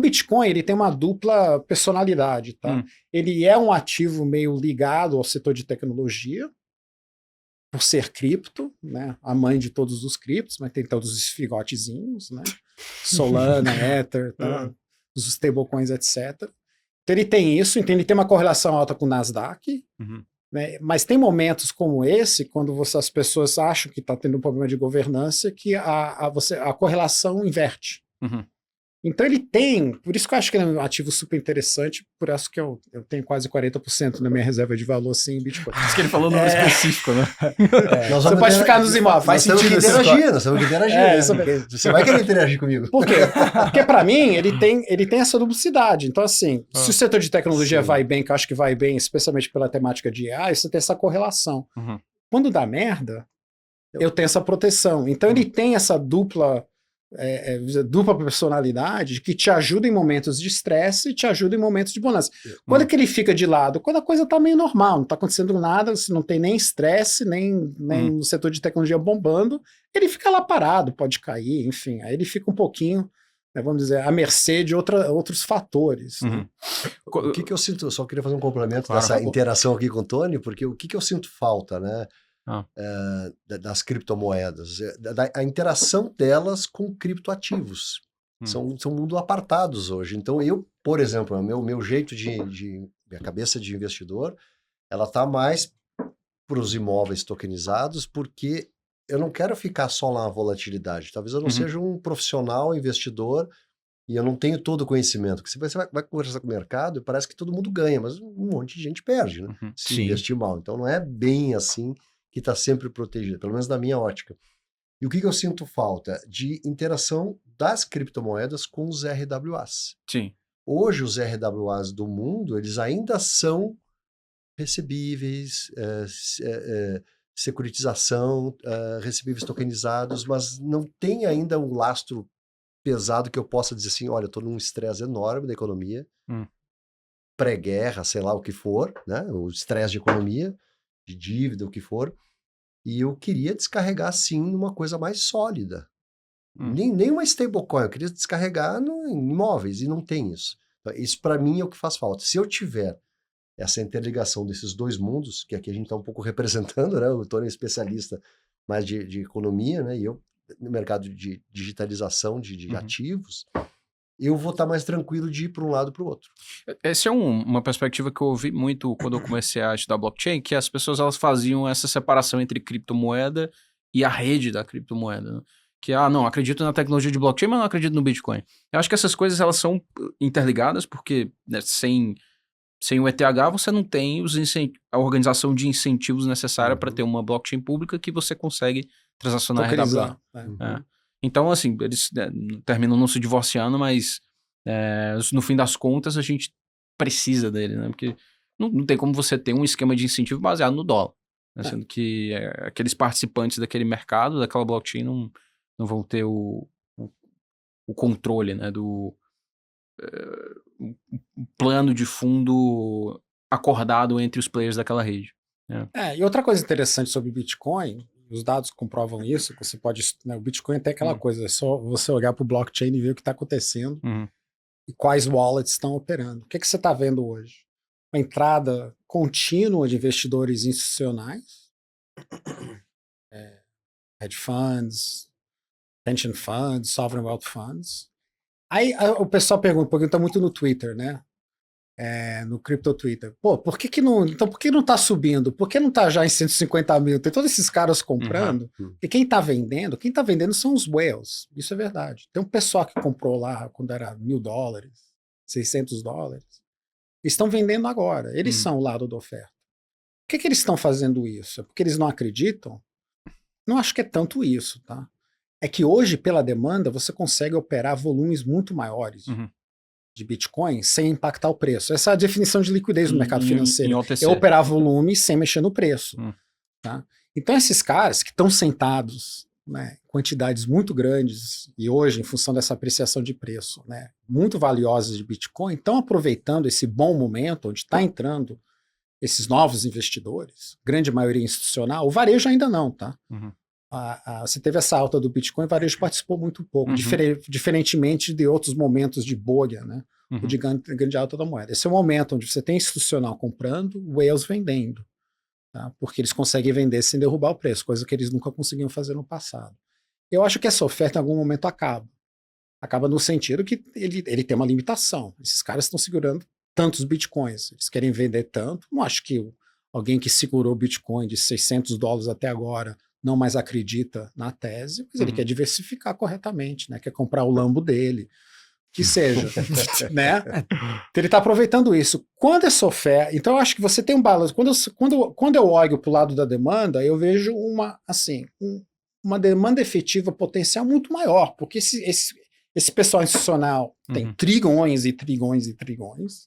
Bitcoin, ele tem uma dupla personalidade, tá? Ele é um ativo meio ligado ao setor de tecnologia, por ser cripto, né? A mãe de todos os criptos, mas tem todos os filhotezinhos, né? Solana, Ether, tá? Os stablecoins, etc. Então ele tem isso, então ele tem uma correlação alta com o Nasdaq, né? Mas tem momentos como esse, quando as pessoas acham que está tendo um problema de governança, que a correlação inverte. Então ele tem, por isso que eu acho que ele é um ativo super interessante, por isso que eu tenho quase 40% na minha reserva de valor assim, em Bitcoin. Isso que ele falou no específico, né? Você pode ficar nos imóveis. Faz sentido interagir, nós temos que interagir. Você vai querer interagir comigo. Por quê? Porque para mim ele tem essa duplicidade. Então assim, se o setor de tecnologia vai bem, que eu acho que vai bem, especialmente pela temática de AI, você tem essa correlação. Quando dá merda, eu tenho essa proteção. Então ele tem essa dupla personalidade que te ajuda em momentos de estresse e te ajuda em momentos de bonança. Quando é que ele fica de lado? Quando a coisa tá meio normal, não tá acontecendo nada, você não tem nem estresse, nem no setor de tecnologia bombando, ele fica lá parado, pode cair, enfim, aí ele fica um pouquinho, né, vamos dizer, à mercê de outros fatores. Né? O que eu sinto, eu só queria fazer um complemento dessa interação aqui com o Tony, porque o que eu sinto falta, né? Das criptomoedas, a interação delas com criptoativos. São mundo apartados hoje. Então eu, por exemplo, meu jeito minha cabeça de investidor, ela está mais para os imóveis tokenizados, porque eu não quero ficar só na volatilidade. Talvez eu não seja um profissional investidor e eu não tenho todo o conhecimento. Porque você vai conversar com o mercado e parece que todo mundo ganha, mas um monte de gente perde, né? Se investir mal. Então não é bem assim que está sempre protegida, pelo menos na minha ótica. E o que eu sinto falta? De interação das criptomoedas com os RWAs. Sim. Hoje, os RWAs do mundo, eles ainda são recebíveis, securitização, recebíveis tokenizados, mas não tem ainda um lastro pesado que eu possa dizer assim, olha, eu estou num estresse enorme da economia, pré-guerra, sei lá o que for, né? O estresse de economia, de dívida, o que for, e eu queria descarregar, sim, numa coisa mais sólida. Nem uma stablecoin, eu queria descarregar em imóveis, e não tem isso. Então, isso, para mim, é o que faz falta. Se eu tiver essa interligação desses dois mundos, que aqui a gente está um pouco representando, né? O Tony é especialista mais de economia, né? E eu no mercado de digitalização de ativos, eu vou estar mais tranquilo de ir para um lado para o outro. Essa é uma perspectiva que eu ouvi muito quando eu comecei a estudar blockchain, que as pessoas elas faziam essa separação entre criptomoeda e a rede da criptomoeda, né? Que, não, acredito na tecnologia de blockchain, mas não acredito no Bitcoin. Eu acho que essas coisas elas são interligadas, porque, né, sem o ETH você não tem a organização de incentivos necessária para ter uma blockchain pública que você consegue transacionar RWA. Então, assim, eles terminam não se divorciando, mas no fim das contas a gente precisa dele, né? Porque não tem como você ter um esquema de incentivo baseado no dólar, né? Sendo que aqueles participantes daquele mercado, daquela blockchain, não vão ter o controle, né? Do plano de fundo acordado entre os players daquela rede. E outra coisa interessante sobre Bitcoin, os dados comprovam isso, que você pode, né, o Bitcoin tem aquela coisa, é só você olhar para o blockchain e ver o que está acontecendo e quais wallets estão operando. O que você está vendo hoje? Uma entrada contínua de investidores institucionais, hedge funds, pension funds, sovereign wealth funds. Aí o pessoal pergunta muito no Twitter, né? No Crypto Twitter. Pô, por que não tá subindo? Por que não tá já em 150 mil? Tem todos esses caras comprando. E quem tá vendendo são os whales. Isso é verdade. Tem um pessoal que comprou lá quando era $1.000, $600. Estão vendendo agora. Eles são o lado da oferta. Por que eles estão fazendo isso? É porque eles não acreditam? Não acho que é tanto isso, tá? É que hoje, pela demanda, você consegue operar volumes muito maiores de Bitcoin sem impactar o preço. Essa é a definição de liquidez no mercado financeiro. É operar volume sem mexer no preço. Tá? Então esses caras que estão sentados, né, quantidades muito grandes, e hoje, em função dessa apreciação de preço, né, muito valiosas de Bitcoin, estão aproveitando esse bom momento onde está entrando esses novos investidores, grande maioria institucional, o varejo ainda não, tá? você teve essa alta do Bitcoin, o varejo participou muito pouco, Uhum. diferentemente de outros momentos de bolha, né? Uhum. O de grande alta da moeda. Esse é um momento onde você tem institucional comprando, whales vendendo, tá? Porque eles conseguem vender sem derrubar o preço, coisa que eles nunca conseguiam fazer no passado. Eu acho que essa oferta em algum momento acaba. Acaba no sentido que ele tem uma limitação. Esses caras estão segurando tantos bitcoins, eles querem vender tanto. Não acho que alguém que segurou o Bitcoin de $600 até agora não mais acredita na tese, mas ele quer diversificar corretamente, né? Quer comprar o Lambo dele, que seja, né? Então ele está aproveitando isso. Quando essa oferta, então eu acho que você tem um balanço. Quando eu olho para o lado da demanda, eu vejo uma demanda efetiva potencial muito maior, porque esse pessoal institucional tem trilhões e trilhões e trilhões,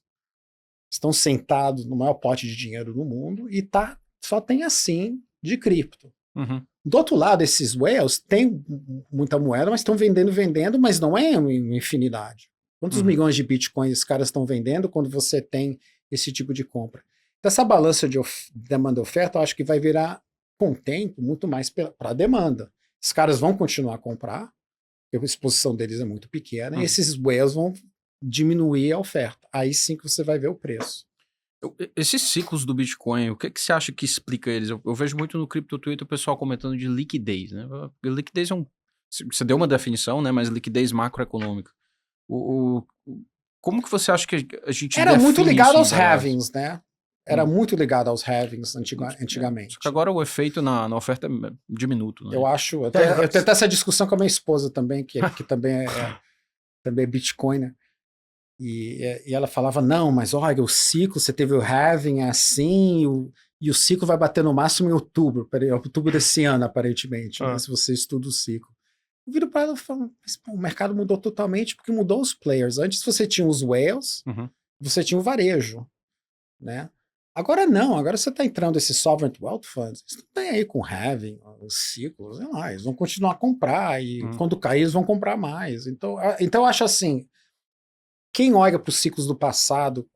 estão sentados no maior pote de dinheiro do mundo e só tem assim de cripto. Do outro lado, esses whales têm muita moeda, mas estão vendendo, mas não é uma infinidade. Quantos milhões de bitcoins os caras estão vendendo quando você tem esse tipo de compra? Então, essa balança de demanda e oferta, eu acho que vai virar, com o tempo, muito mais para a demanda. Os caras vão continuar a comprar, porque a exposição deles é muito pequena, e esses whales vão diminuir a oferta. Aí sim que você vai ver o preço. Esses ciclos do Bitcoin, o que você acha que explica eles? Eu vejo muito no Crypto Twitter o pessoal comentando de liquidez, né? Liquidez é você deu uma definição, né? Mas liquidez macroeconômica. Como que você acha que a gente Era muito ligado aos halvings, halvings, né? Era muito ligado aos halvings antigamente. Só que agora o efeito na oferta é diminuto, né? Eu acho. Eu tenho até essa discussão com a minha esposa também, que também é Bitcoin, né? E ela falava, não, mas olha, o ciclo, você teve o halving assim, e o ciclo vai bater no máximo em outubro desse ano, aparentemente, né, se você estuda o ciclo. Eu viro para ela e falo, o mercado mudou totalmente porque mudou os players. Antes você tinha os whales, você tinha o varejo, né? Agora não, agora você está entrando esses sovereign wealth funds, eles não tem aí com halving, os ciclos, sei lá, eles vão continuar a comprar, e quando cair eles vão comprar mais. Então eu acho assim, quem olha para os ciclos do passado,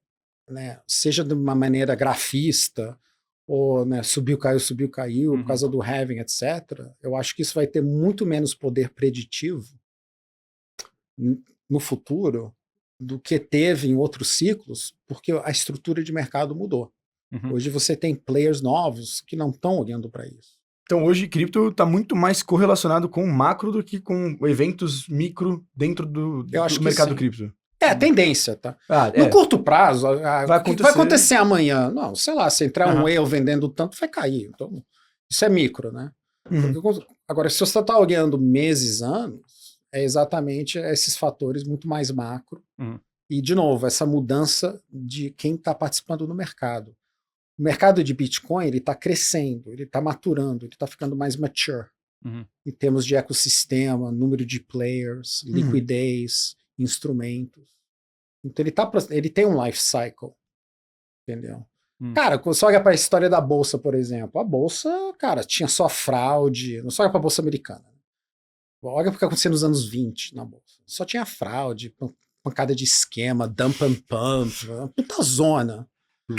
né, seja de uma maneira grafista, ou né, subiu, caiu, por causa do halving, etc., eu acho que isso vai ter muito menos poder preditivo no futuro do que teve em outros ciclos, porque a estrutura de mercado mudou. Hoje você tem players novos que não estão olhando para isso. Então hoje cripto está muito mais correlacionado com o macro do que com eventos micro dentro do mercado cripto. É a tendência, tá? No curto prazo, o que vai acontecer amanhã? Não, sei lá, se entrar um whale vendendo tanto, vai cair. Então, isso é micro, né? Agora, se você está olhando meses, anos, é exatamente esses fatores muito mais macro. E, de novo, essa mudança de quem está participando no mercado. O mercado de Bitcoin ele está crescendo, ele está maturando, ele está ficando mais mature. Em termos de ecossistema, número de players, liquidez, instrumentos. Então ele tem um life cycle, entendeu? Cara, quando você olha para a história da Bolsa, por exemplo, a Bolsa, cara, tinha só fraude, não só olha para a Bolsa americana. Olha o que aconteceu nos anos 20 na Bolsa. Só tinha fraude, pancada de esquema, dump and pump, puta zona. O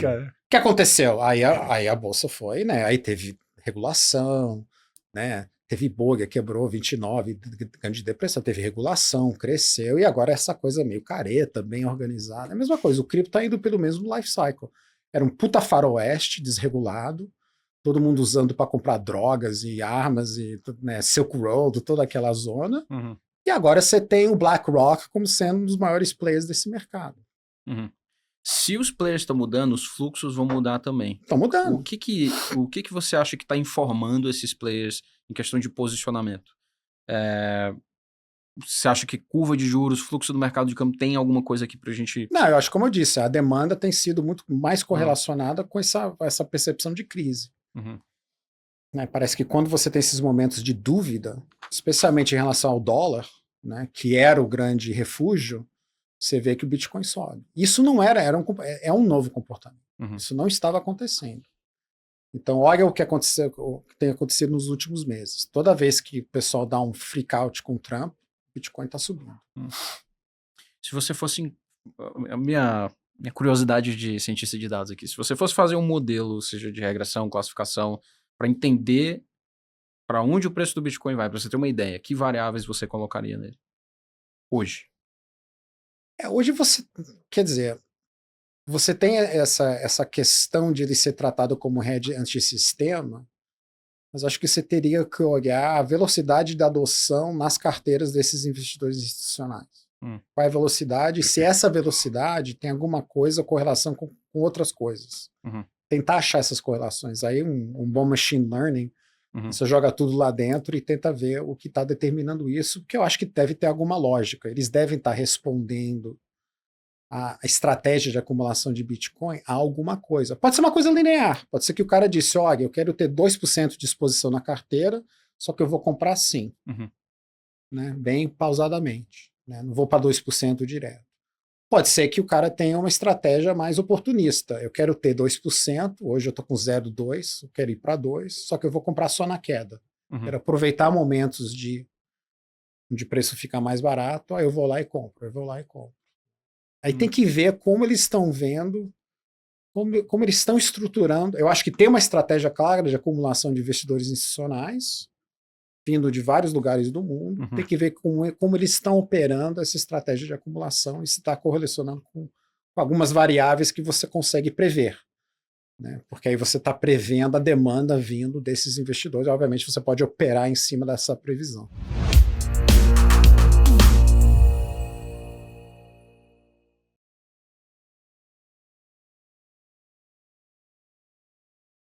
que aconteceu? Aí a Bolsa foi, né? Aí teve regulação, né? Teve bolha, quebrou 29, grande depressão, teve regulação, cresceu, e agora essa coisa meio careta, bem organizada. É a mesma coisa, o cripto tá indo pelo mesmo life cycle. Era um puta faroeste desregulado, todo mundo usando para comprar drogas e armas, e né, Silk Road, toda aquela zona. E agora você tem o BlackRock como sendo um dos maiores players desse mercado. Se os players estão mudando, os fluxos vão mudar também. Estão mudando. O que você acha que está informando esses players em questão de posicionamento? Você acha que curva de juros, fluxo do mercado de câmbio tem alguma coisa aqui para a gente... Não, eu acho, como eu disse, a demanda tem sido muito mais correlacionada com essa percepção de crise. Né, parece que quando você tem esses momentos de dúvida, especialmente em relação ao dólar, né, que era o grande refúgio, você vê que o Bitcoin sobe. Isso não é um novo comportamento. Isso não estava acontecendo. Então, olha o que tem acontecido nos últimos meses. Toda vez que o pessoal dá um freak out com o Trump, o Bitcoin está subindo. Se você fosse... A minha curiosidade de cientista de dados aqui. Se você fosse fazer um modelo, seja de regressão, classificação, para entender Para onde o preço do Bitcoin vai? Para você ter uma ideia, que variáveis você colocaria nele? Hoje. Hoje você, quer dizer, você tem essa questão de ele ser tratado como hedge antissistema, mas acho que você teria que olhar a velocidade da adoção nas carteiras desses investidores institucionais. Qual é a velocidade? Se essa velocidade tem alguma coisa, correlação com outras coisas. Tentar achar essas correlações. Aí um bom machine learning, você joga tudo lá dentro e tenta ver o que está determinando isso, porque eu acho que deve ter alguma lógica. Eles devem estar respondendo a estratégia de acumulação de Bitcoin a alguma coisa. Pode ser uma coisa linear. Pode ser que o cara disse, olha, eu quero ter 2% de exposição na carteira, só que eu vou comprar assim. Né? Bem pausadamente. Né? Não vou para 2% direto. Pode ser que o cara tenha uma estratégia mais oportunista. Eu quero ter 2%, hoje eu estou com 0,2%, eu quero ir para 2%, só que eu vou comprar só na queda. Quero aproveitar momentos de preço ficar mais barato, aí eu vou lá e compro, Aí tem que ver como eles estão vendo, como eles estão estruturando. Eu acho que tem uma estratégia clara de acumulação de investidores institucionais, vindo de vários lugares do mundo. Tem que ver como eles estão operando essa estratégia de acumulação e se está correlacionando com algumas variáveis que você consegue prever. Né? Porque aí você está prevendo a demanda vindo desses investidores. Obviamente você pode operar em cima dessa previsão.